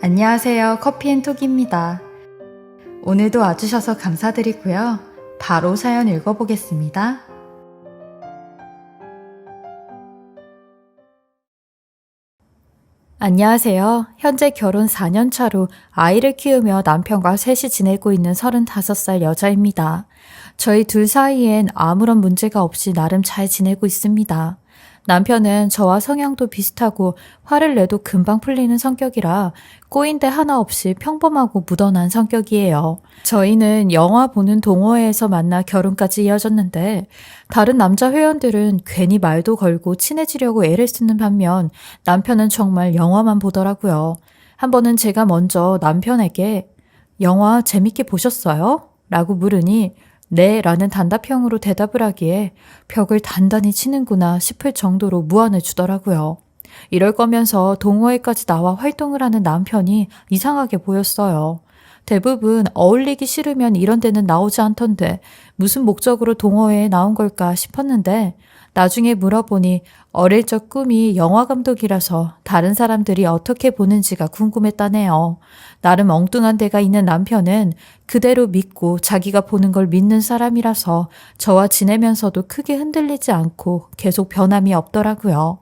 안녕하세요. 커피앤톡입니다. 오늘도 와주셔서 감사드리고요. 바로 사연 읽어보겠습니다. 안녕하세요. 현재 결혼 4년 차로 아이를 키우며 남편과 셋이 지내고 있는 35살 여자입니다. 저희 둘 사이엔 아무런 문제가 없이 나름 잘 지내고 있습니다. 남편은 저와 성향도 비슷하고 화를 내도 금방 풀리는 성격이라 꼬인데 하나 없이 평범하고 묻어난 성격이에요. 저희는 영화 보는 동호회에서 만나 결혼까지 이어졌는데 다른 남자 회원들은 괜히 말도 걸고 친해지려고 애를 쓰는 반면 남편은 정말 영화만 보더라고요. 한 번은 제가 먼저 남편에게 영화 재밌게 보셨어요? 라고 물으니 네 라는 단답형으로 대답을 하기에 벽을 단단히 치는구나 싶을 정도로 무안을 주더라고요. 이럴 거면서 동호회까지 나와 활동을 하는 남편이 이상하게 보였어요. 대부분 어울리기 싫으면 이런 데는 나오지 않던데 무슨 목적으로 동호회에 나온 걸까 싶었는데 나중에 물어보니 어릴 적 꿈이 영화 감독이라서 다른 사람들이 어떻게 보는지가 궁금했다네요. 나름 엉뚱한 데가 있는 남편은 그대로 믿고 자기가 보는 걸 믿는 사람이라서 저와 지내면서도 크게 흔들리지 않고 계속 변함이 없더라고요.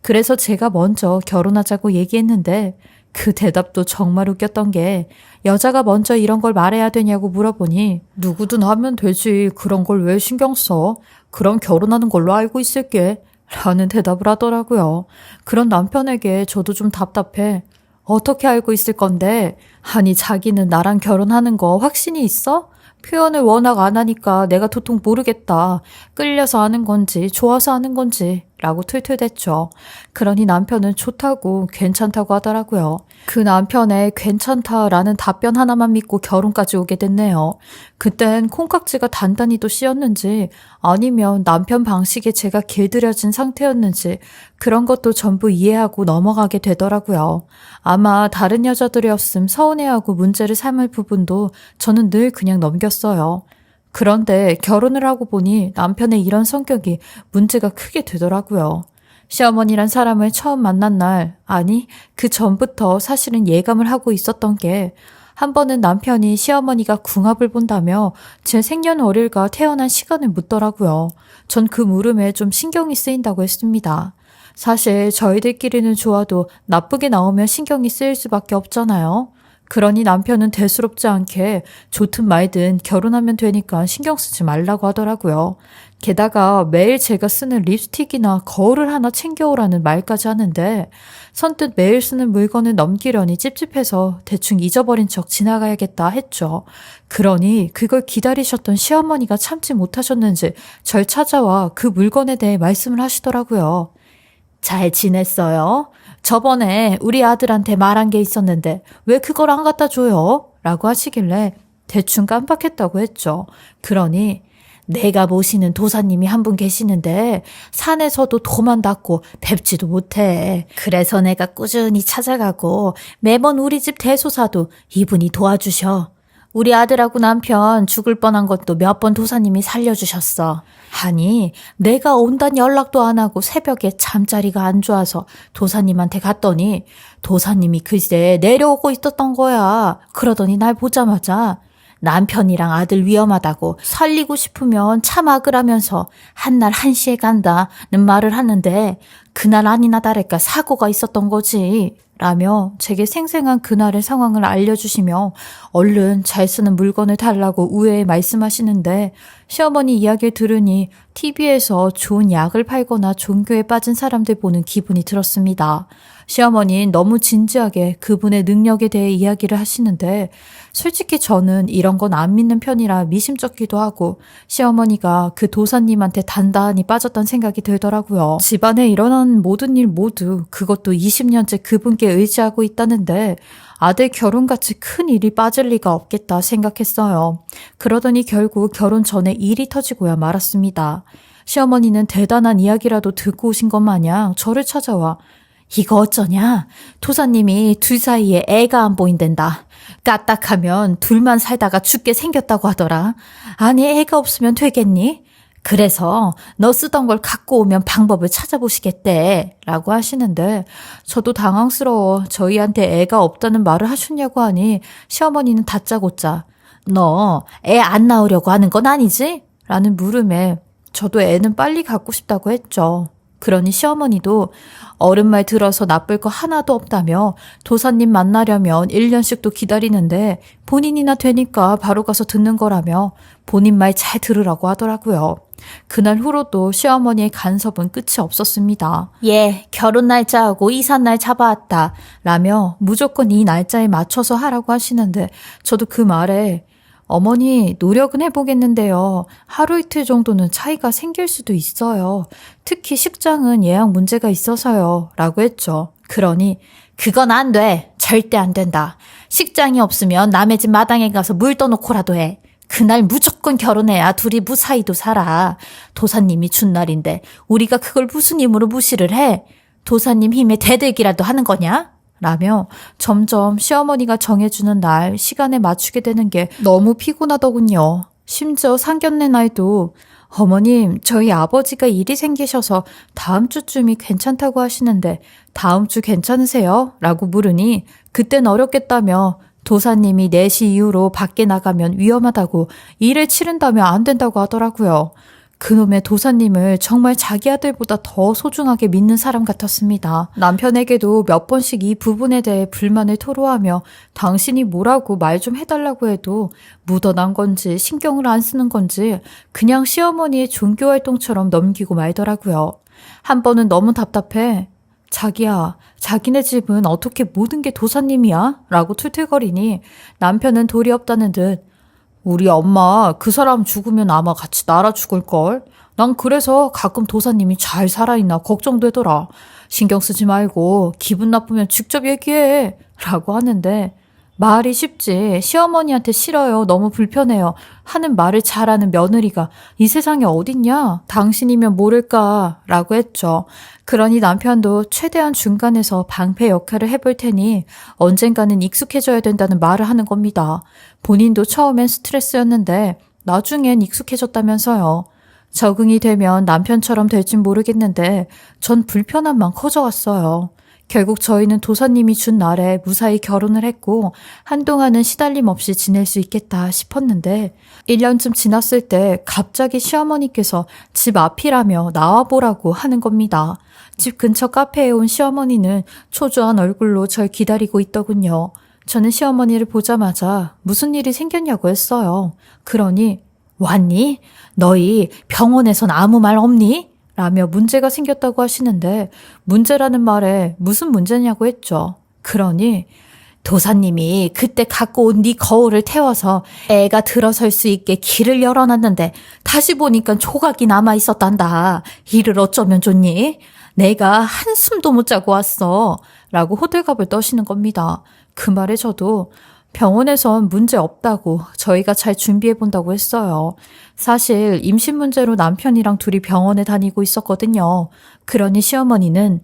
그래서 제가 먼저 결혼하자고 얘기했는데 그 대답도 정말 웃겼던 게 여자가 먼저 이런 걸 말해야 되냐고 물어보니 누구든 하면 되지. 그런 걸 왜 신경 써? 그럼 결혼하는 걸로 알고 있을게. 라는 대답을 하더라고요. 그런 남편에게 저도 좀 답답해. 어떻게 알고 있을 건데? 아니 자기는 나랑 결혼하는 거 확신이 있어? 표현을 워낙 안 하니까 내가 도통 모르겠다. 끌려서 하는 건지 좋아서 하는 건지 라고 툴툴댔죠. 그러니 남편은 좋다고 괜찮다고 하더라고요. 그 남편의 괜찮다라는 답변 하나만 믿고 결혼까지 오게 됐네요. 그땐 콩깍지가 단단히 또 씌었는지 아니면 남편 방식에 제가 길들여진 상태였는지 그런 것도 전부 이해하고 넘어가게 되더라고요. 아마 다른 여자들이었음 서운해하고 문제를 삼을 부분도 저는 늘 그냥 넘겼어요. 그런데 결혼을 하고 보니 남편의 이런 성격이 문제가 크게 되더라고요. 시어머니란 사람을 처음 만난 날, 아니 그 전부터 사실은 예감을 하고 있었던 게 한 번은 남편이 시어머니가 궁합을 본다며 제 생년월일과 태어난 시간을 묻더라고요. 전 그 물음에 좀 신경이 쓰인다고 했습니다. 사실 저희들끼리는 좋아도 나쁘게 나오면 신경이 쓰일 수밖에 없잖아요. 그러니 남편은 대수롭지 않게 좋든 말든 결혼하면 되니까 신경 쓰지 말라고 하더라고요. 게다가 매일 제가 쓰는 립스틱이나 거울을 하나 챙겨오라는 말까지 하는데 선뜻 매일 쓰는 물건을 넘기려니 찝찝해서 대충 잊어버린 척 지나가야겠다 했죠. 그러니 그걸 기다리셨던 시어머니가 참지 못하셨는지 절 찾아와 그 물건에 대해 말씀을 하시더라고요. 잘 지냈어요? 저번에 우리 아들한테 말한 게 있었는데 왜 그걸 안 갖다 줘요? 라고 하시길래 대충 깜빡했다고 했죠. 그러니 내가 모시는 도사님이 한 분 계시는데 산에서도 도만 닦고 뵙지도 못해. 그래서 내가 꾸준히 찾아가고 매번 우리 집 대소사도 이분이 도와주셔. 우리 아들하고 남편 죽을 뻔한 것도 몇 번 도사님이 살려주셨어. 아니 내가 온다는 연락도 안 하고 새벽에 잠자리가 안 좋아서 도사님한테 갔더니 도사님이 글쎄 내려오고 있었던 거야. 그러더니 날 보자마자 남편이랑 아들 위험하다고 살리고 싶으면 차 막으라면서 한날 1시에 간다는 말을 하는데 그날 아니나 다를까 사고가 있었던 거지. 라며 제게 생생한 그날의 상황을 알려주시며 얼른 잘 쓰는 물건을 달라고 우회에 말씀하시는데 시어머니 이야기를 들으니 TV에서 좋은 약을 팔거나 종교에 빠진 사람들 보는 기분이 들었습니다. 시어머니는 너무 진지하게 그분의 능력에 대해 이야기를 하시는데 솔직히 저는 이런 건 안 믿는 편이라 미심쩍기도 하고 시어머니가 그 도사님한테 단단히 빠졌다는 생각이 들더라고요. 집안에 일어나는 모든 일 모두 그것도 20년째 그분께 의지하고 있다는데 아들 결혼같이 큰 일이 빠질 리가 없겠다 생각했어요. 그러더니 결국 결혼 전에 일이 터지고야 말았습니다. 시어머니는 대단한 이야기라도 듣고 오신 것 마냥 저를 찾아와 이거 어쩌냐? 도사님이 둘 사이에 애가 안 보인댄다. 까딱하면 둘만 살다가 죽게 생겼다고 하더라. 아니 애가 없으면 되겠니? 그래서 너 쓰던 걸 갖고 오면 방법을 찾아보시겠대 라고 하시는데 저도 당황스러워 저희한테 애가 없다는 말을 하셨냐고 하니 시어머니는 다짜고짜 너 애 안 낳으려고 하는 건 아니지? 라는 물음에 저도 애는 빨리 갖고 싶다고 했죠. 그러니 시어머니도 어른 말 들어서 나쁠 거 하나도 없다며 도사님 만나려면 1년씩도 기다리는데 본인이나 되니까 바로 가서 듣는 거라며 본인 말 잘 들으라고 하더라고요. 그날 후로도 시어머니의 간섭은 끝이 없었습니다. 예, 결혼 날짜하고 이삿날 잡아왔다 라며 무조건 이 날짜에 맞춰서 하라고 하시는데 저도 그 말에 어머니 노력은 해보겠는데요. 하루 이틀 정도는 차이가 생길 수도 있어요. 특히 식장은 예약 문제가 있어서요. 라고 했죠. 그러니 그건 안 돼. 절대 안 된다. 식장이 없으면 남의 집 마당에 가서 물 떠놓고라도 해. 그날 무조건 결혼해야 둘이 무사히도 살아. 도사님이 준 날인데 우리가 그걸 무슨 힘으로 무시를 해? 도사님 힘에 대들기라도 하는 거냐? 라며 점점 시어머니가 정해주는 날 시간에 맞추게 되는 게 너무 피곤하더군요. 심지어 상견례 날도 어머님 저희 아버지가 일이 생기셔서 다음 주쯤이 괜찮다고 하시는데 다음 주 괜찮으세요? 라고 물으니 그땐 어렵겠다며 도사님이 4시 이후로 밖에 나가면 위험하다고 일을 치른다며 안 된다고 하더라고요. 그놈의 도사님을 정말 자기 아들보다 더 소중하게 믿는 사람 같았습니다. 남편에게도 몇 번씩 이 부분에 대해 불만을 토로하며 당신이 뭐라고 말 좀 해달라고 해도 묻어난 건지 신경을 안 쓰는 건지 그냥 시어머니의 종교활동처럼 넘기고 말더라고요. 한 번은 너무 답답해. 자기야, 자기네 집은 어떻게 모든 게 도사님이야? 라고 툴툴거리니 남편은 도리 없다는 듯 우리 엄마 그 사람 죽으면 아마 같이 날아 죽을걸? 난 그래서 가끔 도사님이 잘 살아있나 걱정되더라. 신경 쓰지 말고 기분 나쁘면 직접 얘기해. 라고 하는데 말이 쉽지 시어머니한테 싫어요. 너무 불편해요. 하는 말을 잘하는 며느리가 이 세상에 어딨냐? 당신이면 모를까? 라고 했죠. 그러니 남편도 최대한 중간에서 방패 역할을 해볼 테니 언젠가는 익숙해져야 된다는 말을 하는 겁니다. 본인도 처음엔 스트레스였는데 나중엔 익숙해졌다면서요. 적응이 되면 남편처럼 될진 모르겠는데 전 불편함만 커져왔어요. 결국 저희는 도사님이 준 날에 무사히 결혼을 했고 한동안은 시달림 없이 지낼 수 있겠다 싶었는데 1년쯤 지났을 때 갑자기 시어머니께서 집 앞이라며 나와보라고 하는 겁니다. 집 근처 카페에 온 시어머니는 초조한 얼굴로 절 기다리고 있더군요. 저는 시어머니를 보자마자 무슨 일이 생겼냐고 했어요. 그러니 왔니? 너희 병원에선 아무 말 없니? 라며 문제가 생겼다고 하시는데 문제라는 말에 무슨 문제냐고 했죠. 그러니 도사님이 그때 갖고 온 네 거울을 태워서 애가 들어설 수 있게 길을 열어놨는데 다시 보니까 조각이 남아있었단다. 이를 어쩌면 좋니? 내가 한숨도 못 자고 왔어. 라고 호들갑을 떠시는 겁니다. 그 말에 저도 병원에선 문제 없다고 저희가 잘 준비해본다고 했어요. 사실 임신 문제로 남편이랑 둘이 병원에 다니고 있었거든요. 그러니 시어머니는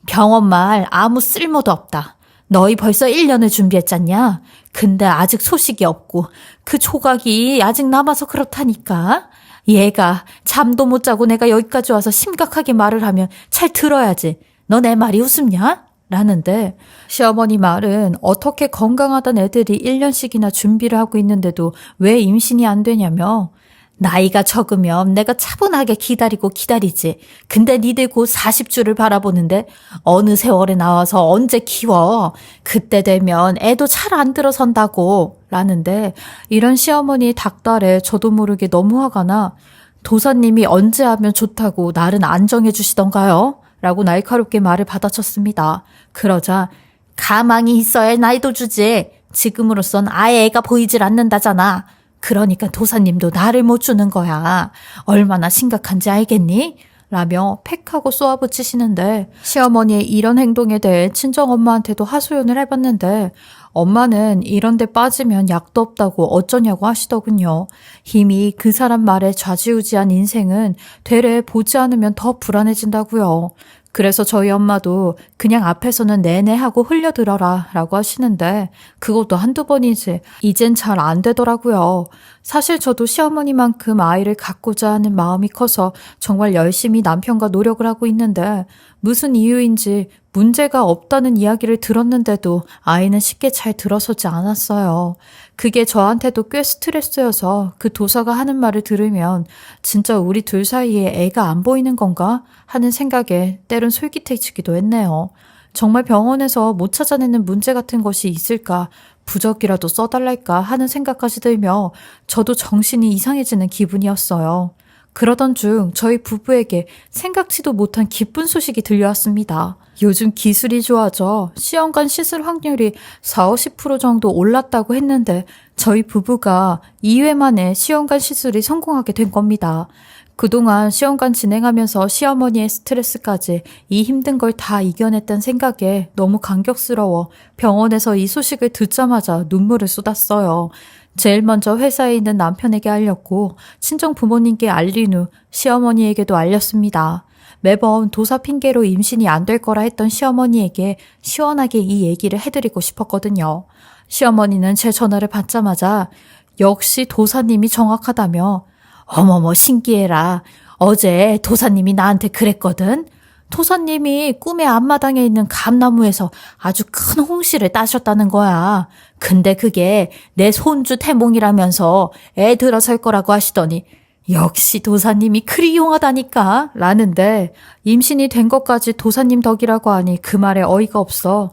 병원 말 아무 쓸모도 없다. 너희 벌써 1년을 준비했잖냐? 근데 아직 소식이 없고 그 조각이 아직 남아서 그렇다니까. 얘가 잠도 못 자고 내가 여기까지 와서 심각하게 말을 하면 잘 들어야지. 너 내 말이 웃음냐? 라는데 시어머니 말은 어떻게 건강하던 애들이 1년씩이나 준비를 하고 있는데도 왜 임신이 안 되냐며 나이가 적으면 내가 차분하게 기다리지. 근데 니들 곧 40주를 바라보는데 어느 세월에 나와서 언제 키워. 그때 되면 애도 잘 안 들어선다고. 라는데 이런 시어머니의 닥달에 저도 모르게 너무 화가 나 도사님이 언제 하면 좋다고 날은 안 정해주시던가요? 라고 날카롭게 말을 받아쳤습니다. 그러자 가망이 있어야 나이도 주지. 지금으로선 아예 애가 보이질 않는다잖아. 그러니까 도사님도 나를 못 주는 거야. 얼마나 심각한지 알겠니? 라며 팩하고 쏘아붙이시는데 시어머니의 이런 행동에 대해 친정엄마한테도 하소연을 해봤는데 엄마는 이런 데 빠지면 약도 없다고 어쩌냐고 하시더군요. 이미 그 사람 말에 좌지우지한 인생은 되레 보지 않으면 더 불안해진다고요. 그래서 저희 엄마도 그냥 앞에서는 내내 하고 흘려들어라 라고 하시는데 그것도 한두 번이지 이젠 잘 안 되더라고요. 사실 저도 시어머니만큼 아이를 갖고자 하는 마음이 커서 정말 열심히 남편과 노력을 하고 있는데 무슨 이유인지 문제가 없다는 이야기를 들었는데도 아이는 쉽게 잘 들어서지 않았어요. 그게 저한테도 꽤 스트레스여서 그 도사가 하는 말을 들으면 진짜 우리 둘 사이에 애가 안 보이는 건가 하는 생각에 때론 솔깃해지기도 했네요. 정말 병원에서 못 찾아내는 문제 같은 것이 있을까, 부적이라도 써달랄까 하는 생각까지 들며 저도 정신이 이상해지는 기분이었어요. 그러던 중 저희 부부에게 생각지도 못한 기쁜 소식이 들려왔습니다. 요즘 기술이 좋아져 시험관 시술 확률이 40~50% 정도 올랐다고 했는데 저희 부부가 2회 만에 시험관 시술이 성공하게 된 겁니다. 그동안 시험관 진행하면서 시어머니의 스트레스까지 이 힘든 걸 다 이겨냈다는 생각에 너무 감격스러워 병원에서 이 소식을 듣자마자 눈물을 쏟았어요. 제일 먼저 회사에 있는 남편에게 알렸고 친정 부모님께 알린 후 시어머니에게도 알렸습니다. 매번 도사 핑계로 임신이 안 될 거라 했던 시어머니에게 시원하게 이 얘기를 해드리고 싶었거든요. 시어머니는 제 전화를 받자마자 역시 도사님이 정확하다며 어머머 신기해라. 어제 도사님이 나한테 그랬거든. 도사님이 꿈의 앞마당에 있는 감나무에서 아주 큰 홍시를 따셨다는 거야. 근데 그게 내 손주 태몽이라면서 애 들어설 거라고 하시더니 역시 도사님이 그리 용하다니까 라는데 임신이 된 것까지 도사님 덕이라고 하니 그 말에 어이가 없어.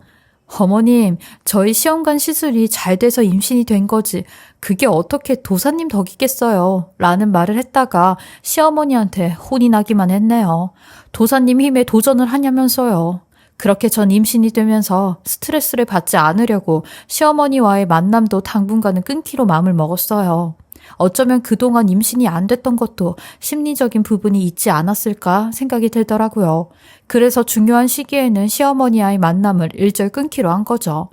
어머님, 저희 시험관 시술이 잘 돼서 임신이 된 거지. 그게 어떻게 도사님 덕이겠어요. 라는 말을 했다가 시어머니한테 혼이 나기만 했네요. 도사님 힘에 도전을 하냐면서요. 그렇게 전 임신이 되면서 스트레스를 받지 않으려고 시어머니와의 만남도 당분간은 끊기로 마음을 먹었어요. 어쩌면 그동안 임신이 안 됐던 것도 심리적인 부분이 있지 않았을까 생각이 들더라고요. 그래서 중요한 시기에는 시어머니와의 만남을 일절 끊기로 한 거죠.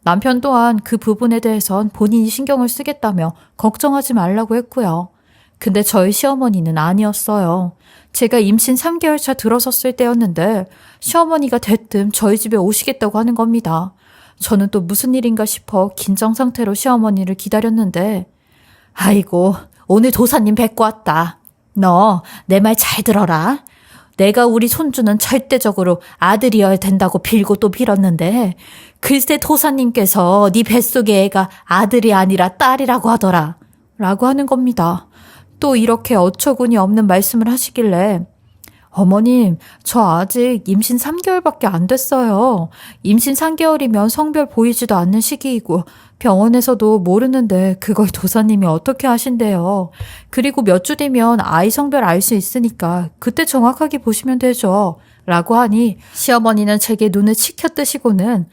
남편 또한 그 부분에 대해선 본인이 신경을 쓰겠다며 걱정하지 말라고 했고요. 근데 저희 시어머니는 아니었어요. 제가 임신 3개월 차 들어섰을 때였는데 시어머니가 대뜸 저희 집에 오시겠다고 하는 겁니다. 저는 또 무슨 일인가 싶어 긴장 상태로 시어머니를 기다렸는데 아이고, 오늘 도사님 뵙고 왔다. 너 내 말 잘 들어라. 내가 우리 손주는 절대적으로 아들이어야 된다고 빌고 또 빌었는데 글쎄 도사님께서 네 뱃속의 애가 아들이 아니라 딸이라고 하더라. 라고 하는 겁니다. 또 이렇게 어처구니 없는 말씀을 하시길래 어머님, 저 아직 임신 3개월밖에 안 됐어요. 임신 3개월이면 성별 보이지도 않는 시기이고 병원에서도 모르는데 그걸 도사님이 어떻게 하신대요. 그리고 몇 주 뒤면 아이 성별 알 수 있으니까 그때 정확하게 보시면 되죠. 라고 하니 시어머니는 제게 눈을 치켜 뜨시고는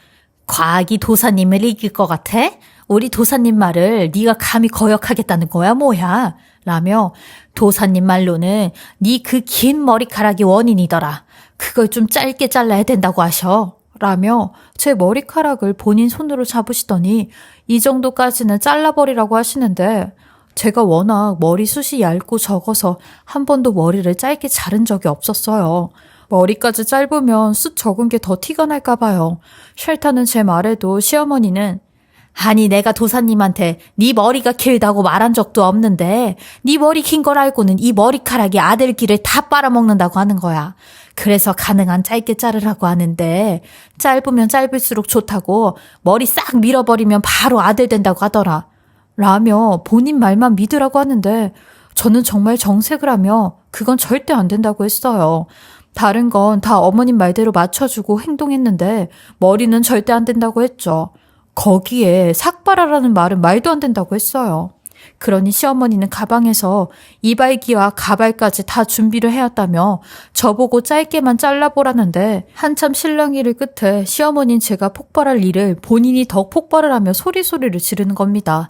과학이 도사님을 이길 것 같아? 우리 도사님 말을 네가 감히 거역하겠다는 거야 뭐야? 라며 도사님 말로는 네 그 긴 머리카락이 원인이더라. 그걸 좀 짧게 잘라야 된다고 하셔. 라며 제 머리카락을 본인 손으로 잡으시더니 이 정도까지는 잘라버리라고 하시는데 제가 워낙 머리숱이 얇고 적어서 한 번도 머리를 짧게 자른 적이 없었어요. 머리까지 짧으면 숱 적은 게 더 티가 날까 봐요. 싫다는 제 말에도 시어머니는 아니 내가 도사님한테 네 머리가 길다고 말한 적도 없는데 네 머리 긴 걸 알고는 이 머리카락이 아들 길을 다 빨아먹는다고 하는 거야. 그래서 가능한 짧게 자르라고 하는데 짧으면 짧을수록 좋다고 머리 싹 밀어버리면 바로 아들 된다고 하더라. 라며 본인 말만 믿으라고 하는데 저는 정말 정색을 하며 그건 절대 안 된다고 했어요. 다른 건 다 어머님 말대로 맞춰주고 행동했는데 머리는 절대 안 된다고 했죠. 거기에 삭발하라는 말은 말도 안 된다고 했어요. 그러니 시어머니는 가방에서 이발기와 가발까지 다 준비를 해왔다며 저보고 짧게만 잘라보라는데 한참 실랑이를 끝에 시어머니는 제가 폭발할 일을 본인이 더 폭발을 하며 소리소리를 지르는 겁니다.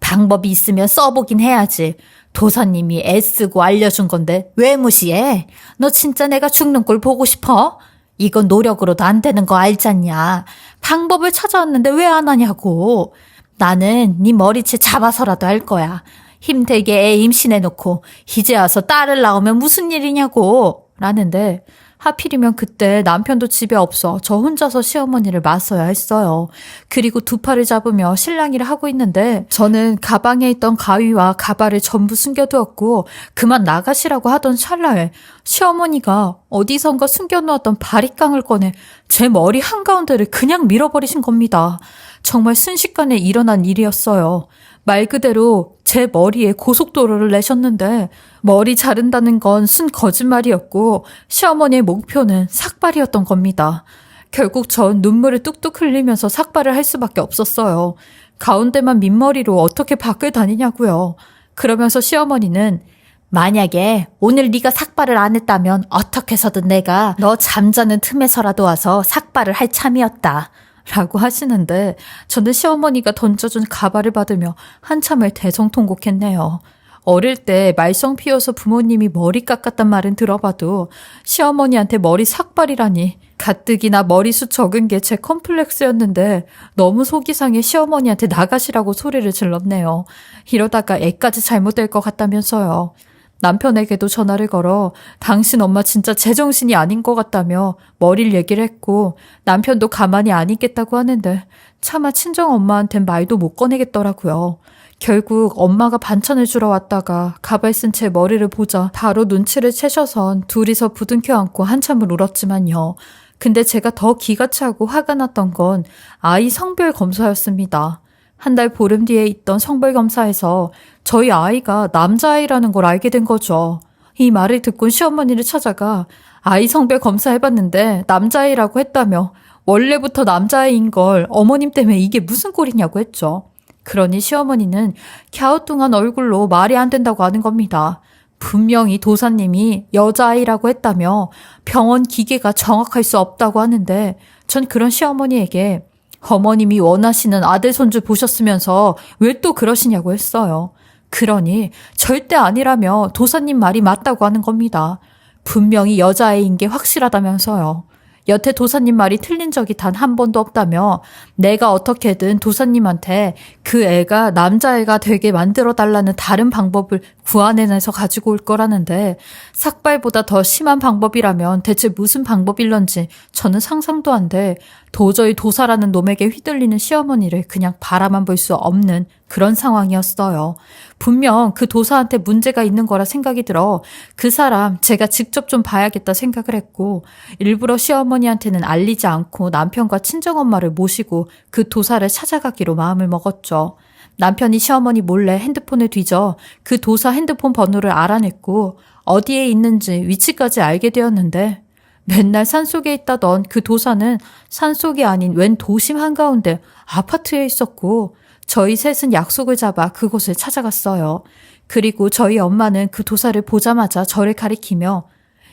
방법이 있으면 써보긴 해야지. 도사님이 애쓰고 알려준 건데 왜 무시해? 너 진짜 내가 죽는 꼴 보고 싶어? 이건 노력으로도 안 되는 거 알잖냐. 방법을 찾아왔는데 왜 안 하냐고. 나는 네 머리채 잡아서라도 할 거야. 힘들게 애 임신해놓고 이제 와서 딸을 낳으면 무슨 일이냐고. 라는데 하필이면 그때 남편도 집에 없어 저 혼자서 시어머니를 맞서야 했어요. 그리고 두 팔을 잡으며 실랑이를 하고 있는데 저는 가방에 있던 가위와 가발을 전부 숨겨두었고 그만 나가시라고 하던 찰나에 시어머니가 어디선가 숨겨놓았던 바리깡을 꺼내 제 머리 한가운데를 그냥 밀어버리신 겁니다. 정말 순식간에 일어난 일이었어요. 말 그대로 제 머리에 고속도로를 내셨는데 머리 자른다는 건 순 거짓말이었고 시어머니의 목표는 삭발이었던 겁니다. 결국 전 눈물을 뚝뚝 흘리면서 삭발을 할 수밖에 없었어요. 가운데만 민머리로 어떻게 밖을 다니냐고요. 그러면서 시어머니는 만약에 오늘 네가 삭발을 안 했다면 어떻게 해서든 내가 너 잠자는 틈에서라도 와서 삭발을 할 참이었다. 라고 하시는데 저는 시어머니가 던져준 가발을 받으며 한참을 대성통곡했네요. 어릴 때 말썽 피워서 부모님이 머리 깎았단 말은 들어봐도 시어머니한테 머리 삭발이라니 가뜩이나 머리숱 적은 게 제 컴플렉스였는데 너무 속이 상해 시어머니한테 나가시라고 소리를 질렀네요. 이러다가 애까지 잘못될 것 같다면서요. 남편에게도 전화를 걸어 당신 엄마 진짜 제정신이 아닌 것 같다며 머리를 얘기를 했고 남편도 가만히 안 있겠다고 하는데 차마 친정엄마한텐 말도 못 꺼내겠더라고요. 결국 엄마가 반찬을 주러 왔다가 가발 쓴 제 머리를 보자 바로 눈치를 채셔선 둘이서 부둥켜 안고 한참을 울었지만요. 근데 제가 더 기가 차고 화가 났던 건 아이 성별 검사였습니다. 한 달 보름 뒤에 있던 성별검사에서 저희 아이가 남자아이라는 걸 알게 된 거죠. 이 말을 듣곤 시어머니를 찾아가 아이 성별 검사해봤는데 남자아이라고 했다며 원래부터 남자아이인 걸 어머님 때문에 이게 무슨 꼴이냐고 했죠. 그러니 시어머니는 갸우뚱한 얼굴로 말이 안 된다고 하는 겁니다. 분명히 도사님이 여자아이라고 했다며 병원 기계가 정확할 수 없다고 하는데 전 그런 시어머니에게 어머님이 원하시는 아들 손주 보셨으면서 왜 또 그러시냐고 했어요. 그러니 절대 아니라며 도사님 말이 맞다고 하는 겁니다. 분명히 여자아이인 게 확실하다면서요. 여태 도사님 말이 틀린 적이 단 한 번도 없다며 내가 어떻게든 도사님한테 그 애가 남자애가 되게 만들어달라는 다른 방법을 구안해내서 가지고 올 거라는데 삭발보다 더 심한 방법이라면 대체 무슨 방법일런지 저는 상상도 안 돼 도저히 도사라는 놈에게 휘둘리는 시어머니를 그냥 바라만 볼 수 없는 그런 상황이었어요. 분명 그 도사한테 문제가 있는 거라 생각이 들어 그 사람 제가 직접 좀 봐야겠다 생각을 했고 일부러 시어머니한테는 알리지 않고 남편과 친정엄마를 모시고 그 도사를 찾아가기로 마음을 먹었죠. 남편이 시어머니 몰래 핸드폰을 뒤져 그 도사 핸드폰 번호를 알아냈고 어디에 있는지 위치까지 알게 되었는데 맨날 산속에 있다던 그 도사는 산속이 아닌 웬 도심 한가운데 아파트에 있었고 저희 셋은 약속을 잡아 그곳을 찾아갔어요. 그리고 저희 엄마는 그 도사를 보자마자 저를 가리키며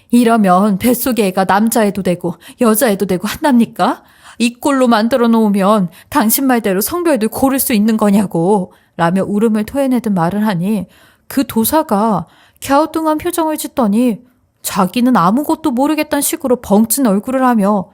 이러면 뱃속의 애가 남자애도 되고 여자애도 되고 한답니까? 이 꼴로 만들어 놓으면 당신 말대로 성별도 고를 수 있는 거냐고 라며 울음을 토해내듯 말을 하니 그 도사가 갸우뚱한 표정을 짓더니 자기는 아무것도 모르겠다는 식으로 벙찐 얼굴을 하며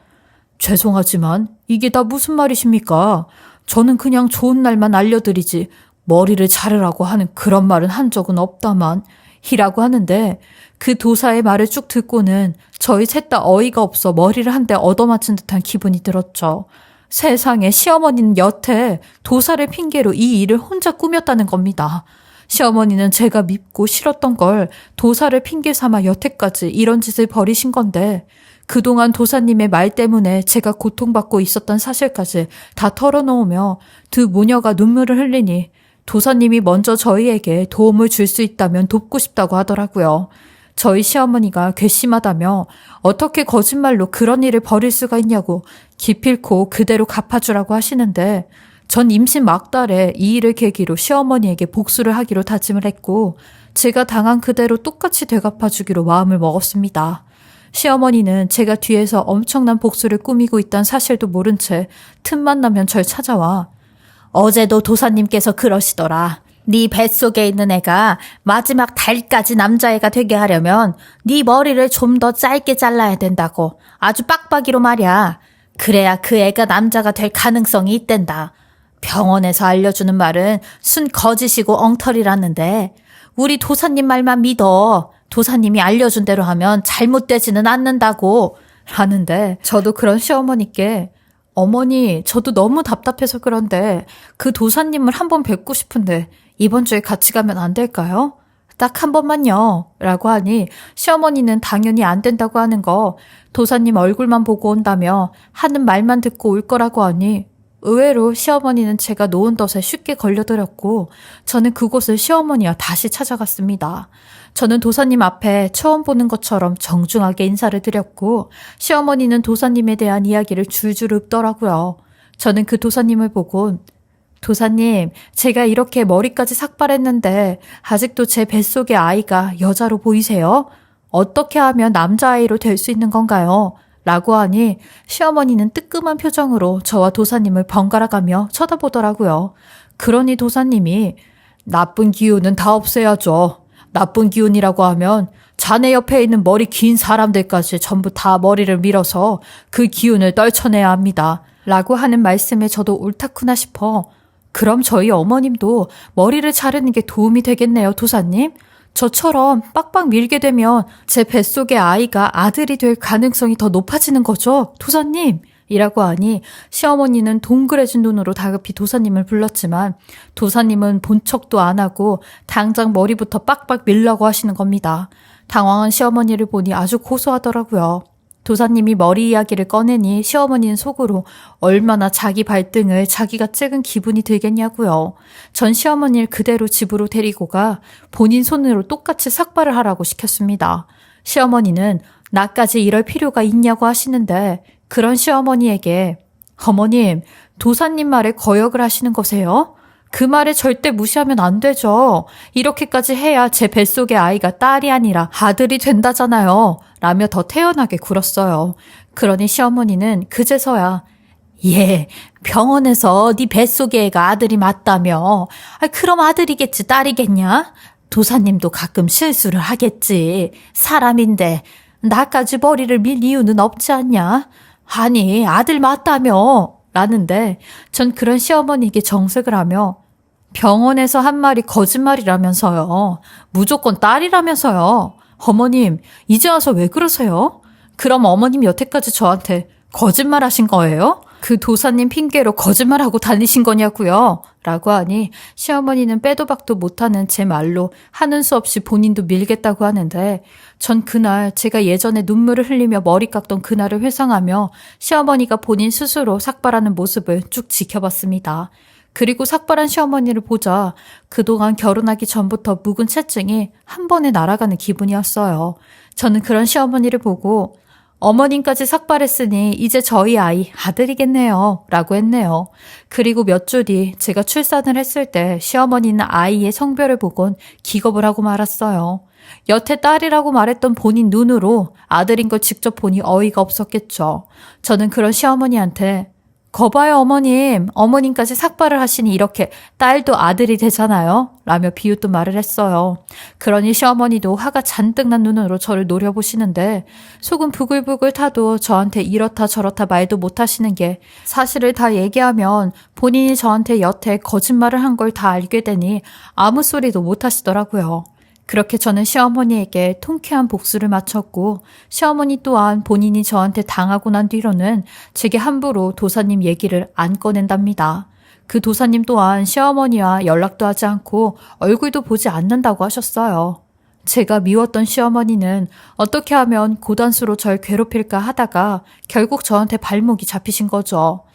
죄송하지만 이게 다 무슨 말이십니까? 저는 그냥 좋은 날만 알려드리지 머리를 자르라고 하는 그런 말은 한 적은 없다만 이라고 하는데 그 도사의 말을 쭉 듣고는 저희 셋 다 어이가 없어 머리를 한 대 얻어맞춘 듯한 기분이 들었죠. 세상에 시어머니는 여태 도사를 핑계로 이 일을 혼자 꾸몄다는 겁니다. 시어머니는 제가 밉고 싫었던 걸 도사를 핑계 삼아 여태까지 이런 짓을 벌이신 건데 그동안 도사님의 말 때문에 제가 고통받고 있었던 사실까지 다 털어놓으며 두 모녀가 눈물을 흘리니 도사님이 먼저 저희에게 도움을 줄 수 있다면 돕고 싶다고 하더라고요. 저희 시어머니가 괘씸하다며 어떻게 거짓말로 그런 일을 벌일 수가 있냐고 기필코 그대로 갚아주라고 하시는데 전 임신 막달에 이 일을 계기로 시어머니에게 복수를 하기로 다짐을 했고 제가 당한 그대로 똑같이 되갚아주기로 마음을 먹었습니다. 시어머니는 제가 뒤에서 엄청난 복수를 꾸미고 있다는 사실도 모른 채 틈만 나면 절 찾아와 어제도 도사님께서 그러시더라. 네 뱃속에 있는 애가 마지막 달까지 남자애가 되게 하려면 네 머리를 좀 더 짧게 잘라야 된다고 아주 빡빡이로 말이야. 그래야 그 애가 남자가 될 가능성이 있댄다. 병원에서 알려주는 말은 순 거짓이고 엉터리라는데 우리 도사님 말만 믿어. 도사님이 알려준 대로 하면 잘못되지는 않는다고 하는데 저도 그런 시어머니께 어머니, 저도 너무 답답해서 그런데 그 도사님을 한번 뵙고 싶은데 이번 주에 같이 가면 안 될까요? 딱 한 번만요. 라고 하니 시어머니는 당연히 안 된다고 하는 거 도사님 얼굴만 보고 온다며 하는 말만 듣고 올 거라고 하니 의외로 시어머니는 제가 놓은 덫에 쉽게 걸려들었고 저는 그곳을 시어머니와 다시 찾아갔습니다. 저는 도사님 앞에 처음 보는 것처럼 정중하게 인사를 드렸고 시어머니는 도사님에 대한 이야기를 줄줄 읊더라고요. 저는 그 도사님을 보곤 도사님, 제가 이렇게 머리까지 삭발했는데 아직도 제 뱃속의 아이가 여자로 보이세요? 어떻게 하면 남자아이로 될 수 있는 건가요? 라고 하니 시어머니는 뜨끔한 표정으로 저와 도사님을 번갈아가며 쳐다보더라고요. 그러니 도사님이 나쁜 기운은 다 없애야죠. 나쁜 기운이라고 하면 자네 옆에 있는 머리 긴 사람들까지 전부 다 머리를 밀어서 그 기운을 떨쳐내야 합니다. 라고 하는 말씀에 저도 옳다구나 싶어 그럼 저희 어머님도 머리를 자르는 게 도움이 되겠네요, 도사님? 저처럼 빡빡 밀게 되면 제 뱃속의 아이가 아들이 될 가능성이 더 높아지는 거죠, 도사님? 이라고 하니 시어머니는 동그래진 눈으로 다급히 도사님을 불렀지만 도사님은 본 척도 안 하고 당장 머리부터 빡빡 밀라고 하시는 겁니다. 당황한 시어머니를 보니 아주 고소하더라고요. 도사님이 머리 이야기를 꺼내니 시어머니는 속으로 얼마나 자기 발등을 자기가 찍은 기분이 들겠냐고요. 전 시어머니를 그대로 집으로 데리고 가 본인 손으로 똑같이 삭발을 하라고 시켰습니다. 시어머니는 나까지 이럴 필요가 있냐고 하시는데 그런 시어머니에게 어머님, 도사님 말에 거역을 하시는 거세요? 그 말에 절대 무시하면 안 되죠. 이렇게까지 해야 제 뱃속의 아이가 딸이 아니라 아들이 된다잖아요. 라며 더 태연하게 굴었어요. 그러니 시어머니는 그제서야 예, 병원에서 네 뱃속의 애가 아들이 맞다며. 그럼 아들이겠지 딸이겠냐? 도사님도 가끔 실수를 하겠지. 사람인데 나까지 머리를 밀 이유는 없지 않냐? 아니 아들 맞다며. 라는데 전 그런 시어머니에게 정색을 하며 병원에서 한 말이 거짓말이라면서요. 무조건 딸이라면서요. 어머님, 이제 와서 왜 그러세요? 그럼 어머님 여태까지 저한테 거짓말 하신 거예요? 그 도사님 핑계로 거짓말하고 다니신 거냐고요? 라고 하니 시어머니는 빼도 박도 못하는 제 말로 하는 수 없이 본인도 밀겠다고 하는데 전 그날 제가 예전에 눈물을 흘리며 머리 깎던 그날을 회상하며 시어머니가 본인 스스로 삭발하는 모습을 쭉 지켜봤습니다. 그리고 삭발한 시어머니를 보자 그동안 결혼하기 전부터 묵은 채증이 한 번에 날아가는 기분이었어요. 저는 그런 시어머니를 보고 어머님까지 삭발했으니 이제 저희 아이 아들이겠네요. 라고 했네요. 그리고 몇 주 뒤 제가 출산을 했을 때 시어머니는 아이의 성별을 보곤 기겁을 하고 말았어요. 여태 딸이라고 말했던 본인 눈으로 아들인 걸 직접 보니 어이가 없었겠죠. 저는 그런 시어머니한테 거봐요 어머님, 어머님까지 삭발을 하시니 이렇게 딸도 아들이 되잖아요. 라며 비웃던 말을 했어요. 그러니 시어머니도 화가 잔뜩 난 눈으로 저를 노려보시는데 속은 부글부글 타도 저한테 이렇다 저렇다 말도 못하시는 게 사실을 다 얘기하면 본인이 저한테 여태 거짓말을 한 걸 다 알게 되니 아무 소리도 못하시더라고요. 그렇게 저는 시어머니에게 통쾌한 복수를 마쳤고 시어머니 또한 본인이 저한테 당하고 난 뒤로는 제게 함부로 도사님 얘기를 안 꺼낸답니다. 그 도사님 또한 시어머니와 연락도 하지 않고 얼굴도 보지 않는다고 하셨어요. 제가 미웠던 시어머니는 어떻게 하면 고단수로 절 괴롭힐까 하다가 결국 저한테 발목이 잡히신 거죠.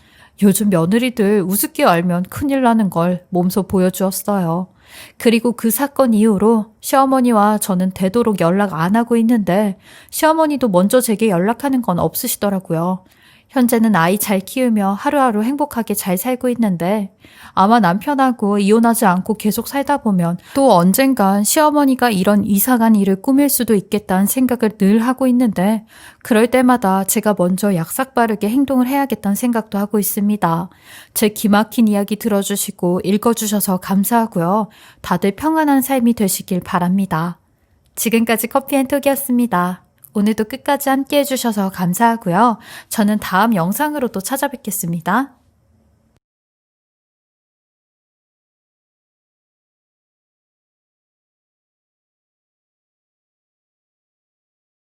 요즘 며느리들 우습게 알면 큰일 나는 걸 몸소 보여주었어요. 그리고 그 사건 이후로 시어머니와 저는 되도록 연락 안 하고 있는데 시어머니도 먼저 제게 연락하는 건 없으시더라고요. 현재는 아이 잘 키우며 하루하루 행복하게 잘 살고 있는데 아마 남편하고 이혼하지 않고 계속 살다 보면 또 언젠간 시어머니가 이런 이상한 일을 꾸밀 수도 있겠다는 생각을 늘 하고 있는데 그럴 때마다 제가 먼저 약삭 빠르게 행동을 해야겠다는 생각도 하고 있습니다. 제 기막힌 이야기 들어주시고 읽어주셔서 감사하고요. 다들 평안한 삶이 되시길 바랍니다. 지금까지 커피앤톡이었습니다. 오늘도 끝까지 함께 해주셔서 감사하고요. 저는 다음 영상으로 또 찾아뵙겠습니다.